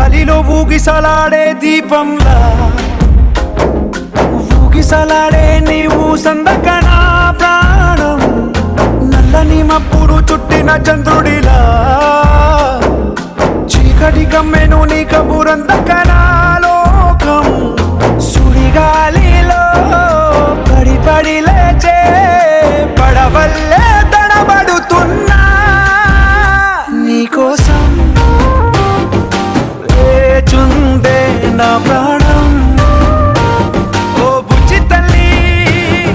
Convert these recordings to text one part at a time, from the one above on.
గాలిలో ఊగిసలాడే దీపంలా ఊగిసలాడే నీవు సందకనా ప్రాణం నల్లని మప్పుడు చుట్టిన చంద్రుడిలా చీకటి కమ్మెను నీ కబురందకనా లోకం సుడిగాలిలో పడి పడి లేచే పడవల్లే తడబడుతున్నా నీకోసం లేచుందే నా ప్రాణం ఓ బుజ్జి తల్లి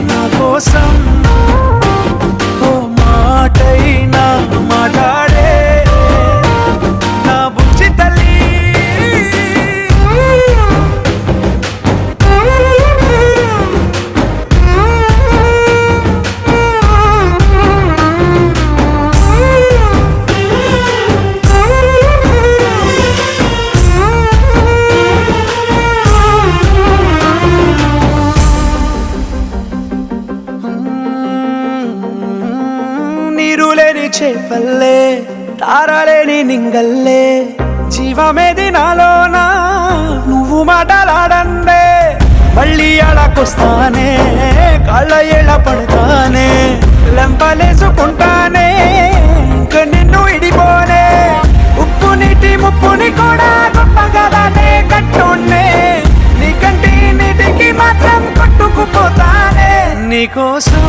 నా కోసం ఓ మాటైనా మాట్లాడే నా బుజ్జి తల్లి నీరులేని చేపల్లే తారలేని నింగల్లే జీవమేది నాలోనా నువ్వు మాటలాడందే మళ్ళీ అడకొస్తానే కాళ్ళ ఏళ్ళ పడతానే లెంపలేసుకుంటానే ఇంక నిన్ను ఇడిపోనే ఉప్పు నీటి ముప్పుని కూడా గొప్పగలనే కట్టున్నే నీ కంటి నీటికి మాత్రం కొట్టుకుపోతానే నీకోసం